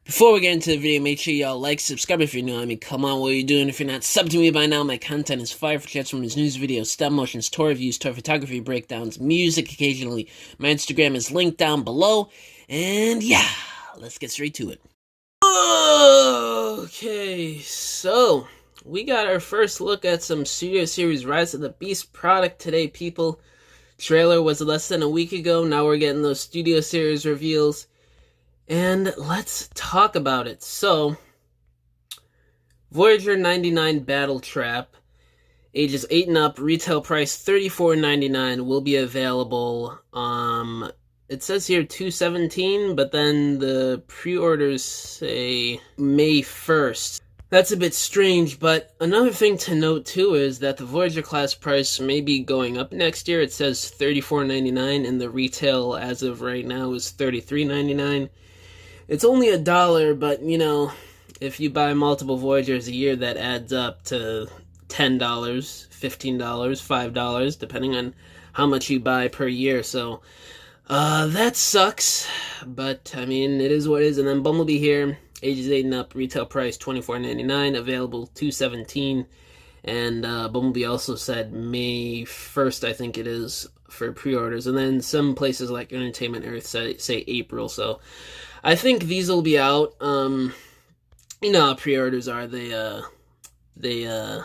Before we get into the video, make sure y'all like, subscribe if you're new. I mean, come on, what are you doing? If you're not subbed to me by now, my content is fire for Transformers news videos, stop motions, tour reviews, tour photography breakdowns, music occasionally. My Instagram is linked down below. And yeah, let's get straight to it. Okay, so we got our first look at some Studio Series Rise of the Beast product today, people. Trailer was less than a week ago. Now we're getting those Studio Series reveals. And let's talk about it. So, Voyager 99 BATTLETRAP, ages 8 and up, retail price $34.99, will be available, it says here 2/17, but then the pre-orders say May 1st. That's a bit strange, but another thing to note too is that the Voyager class price may be going up next year. It says $34.99, and the retail as of right now is $33.99. It's only $1, but, you know, if you buy multiple Voyagers a year, that adds up to $10, $15, $5, depending on how much you buy per year. So, that sucks, but, I mean, it is what it is. And then Bumblebee here, ages 8 and up, retail price $24.99, available $2/17. And Bumblebee also said May 1st, I think it is, for pre-orders. And then some places like Entertainment Earth say April, so I think these will be out. You know how pre-orders are. They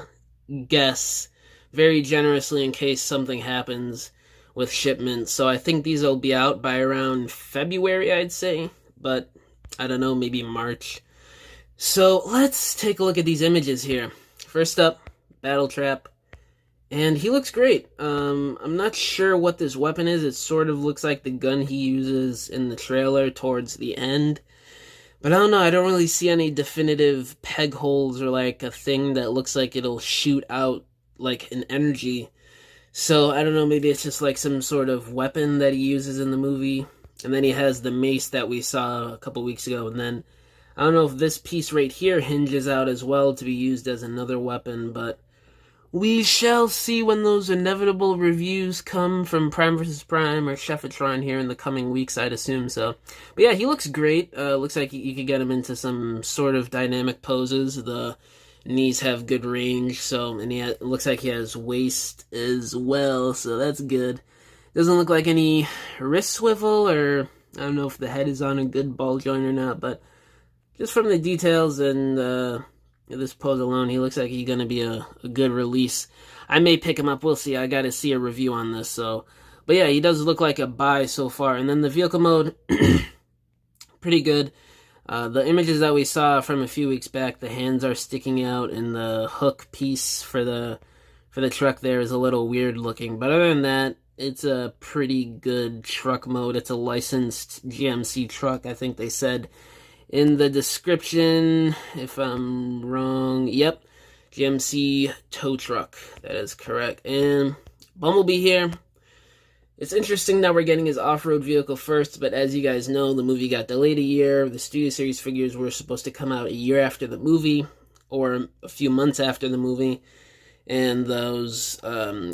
guess very generously in case something happens with shipments. So I think these will be out by around February, I'd say. But I don't know, maybe March. So let's take a look at these images here. First up, BATTLETRAP. And he looks great. I'm not sure what this weapon is. It sort of looks like the gun he uses in the trailer towards the end. But I don't know, I don't really see any definitive peg holes or like a thing that looks like it'll shoot out like an energy. So I don't know, maybe it's just like some sort of weapon that he uses in the movie. And then he has the mace that we saw a couple weeks ago. And then I don't know if this piece right here hinges out as well to be used as another weapon, but we shall see when those inevitable reviews come from Prime vs. Prime or Chefitron here in the coming weeks, I'd assume so. But yeah, he looks great. Looks like you could get him into some sort of dynamic poses. The knees have good range, so, and it looks like he has waist as well, so that's good. Doesn't look like any wrist swivel, or I don't know if the head is on a good ball joint or not, but just from the details and this pose alone, he looks like he's going to be a good release. I may pick him up. We'll see. I got to see a review on this. So, but yeah, he does look like a buy so far. And then the vehicle mode, pretty good. The images that we saw from a few weeks back, the hands are sticking out, and the hook piece for the truck there is a little weird looking. But other than that, it's a pretty good truck mode. It's a licensed GMC truck, I think they said in the description. If I'm wrong, yep, GMC tow truck, that is correct. And Bumblebee here, it's interesting that we're getting his off-road vehicle first, but as you guys know, the movie got delayed a year. The Studio Series figures were supposed to come out a year after the movie, or a few months after the movie, and those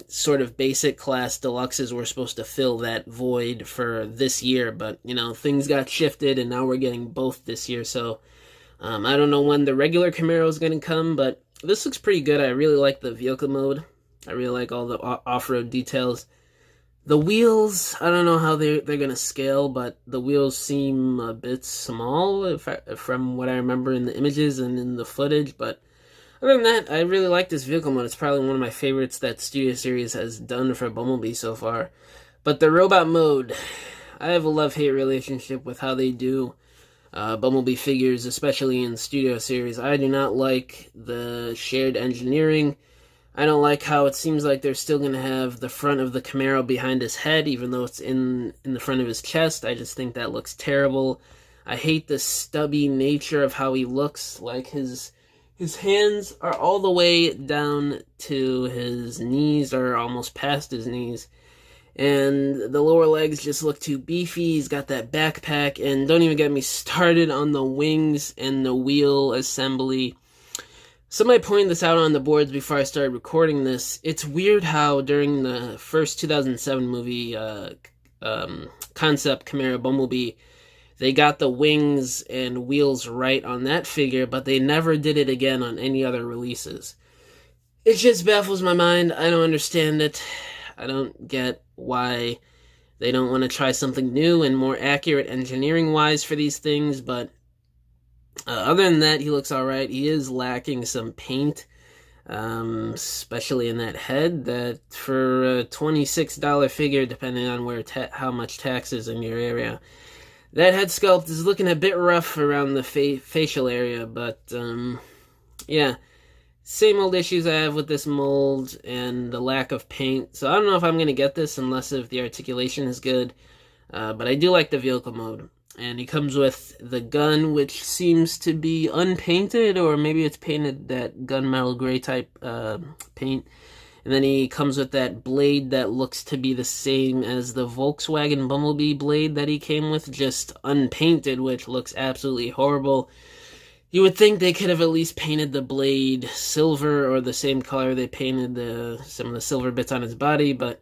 sort of basic class deluxes were supposed to fill that void for this year, but, you know, things got shifted, and now we're getting both this year, so I don't know when the regular Camaro is going to come, but this looks pretty good. I really like the vehicle mode. I really like all the off-road details. The wheels, I don't know how they're going to scale, but the wheels seem a bit small from what I remember in the images and in the footage, but other than that, I really like this vehicle mode. It's probably one of my favorites that Studio Series has done for Bumblebee so far. But the robot mode, I have a love-hate relationship with how they do Bumblebee figures, especially in Studio Series. I do not like the shared engineering. I don't like how it seems like they're still going to have the front of the Camaro behind his head, even though it's in the front of his chest. I just think that looks terrible. I hate the stubby nature of how he looks. Like his hands are all the way down to his knees, or almost past his knees. And the lower legs just look too beefy. He's got that backpack. And don't even get me started on the wings and the wheel assembly. Somebody pointed this out on the boards before I started recording this. It's weird how during the first 2007 movie concept Camaro Bumblebee, they got the wings and wheels right on that figure, but they never did it again on any other releases. It just baffles my mind. I don't understand it. I don't get why they don't want to try something new and more accurate engineering-wise for these things, but other than that, he looks alright. He is lacking some paint, especially in that head, that for a $26 figure, depending on where how much tax is in your area, that head sculpt is looking a bit rough around the facial area, but yeah, same old issues I have with this mold and the lack of paint. So I don't know if I'm going to get this unless if the articulation is good, but I do like the vehicle mode. And he comes with the gun, which seems to be unpainted, or maybe it's painted that gunmetal gray type paint. And then he comes with that blade that looks to be the same as the Volkswagen Bumblebee blade that he came with, just unpainted, which looks absolutely horrible. You would think they could have at least painted the blade silver or the same color they painted some of the silver bits on his body, but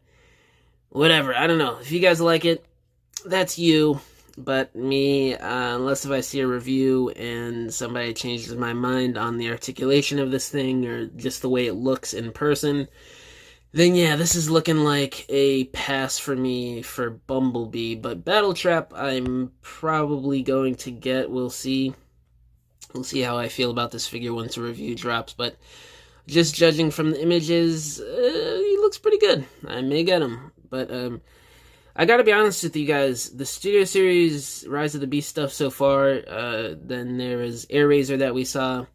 whatever. I don't know. If you guys like it, that's you. But me, unless if I see a review and somebody changes my mind on the articulation of this thing or just the way it looks in person, then yeah, this is looking like a pass for me for Bumblebee. But BattleTrap, I'm probably going to get. We'll see. We'll see how I feel about this figure once a review drops. But just judging from the images, he looks pretty good. I may get him. But I gotta be honest with you guys, the Studio Series Rise of the Beast stuff so far, then there is AirRaiser that we saw.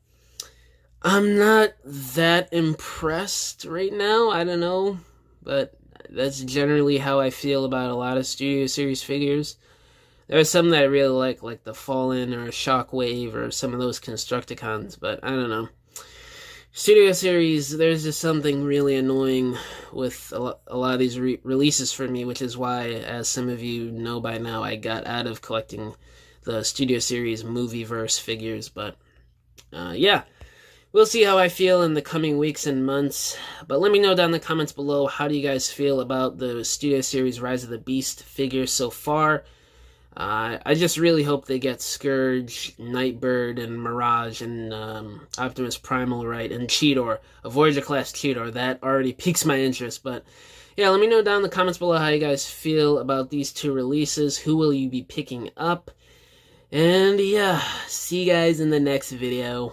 I'm not that impressed right now, I don't know, but that's generally how I feel about a lot of Studio Series figures. There are some that I really like the Fallen or Shockwave or some of those Constructicons, but I don't know. Studio Series, there's just something really annoying with a lot of these releases for me, which is why, as some of you know by now, I got out of collecting the Studio Series Movieverse figures. But yeah, we'll see how I feel in the coming weeks and months. But let me know down in the comments below, how do you guys feel about the Studio Series Rise of the Beast figures so far? I just really hope they get Scourge, Nightbird, and Mirage, and Optimus Primal right, and Cheetor, a Voyager-class Cheetor. That already piques my interest, but yeah, let me know down in the comments below how you guys feel about these two releases. Who will you be picking up? And yeah, see you guys in the next video.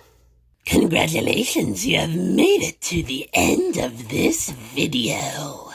Congratulations, you have made it to the end of this video.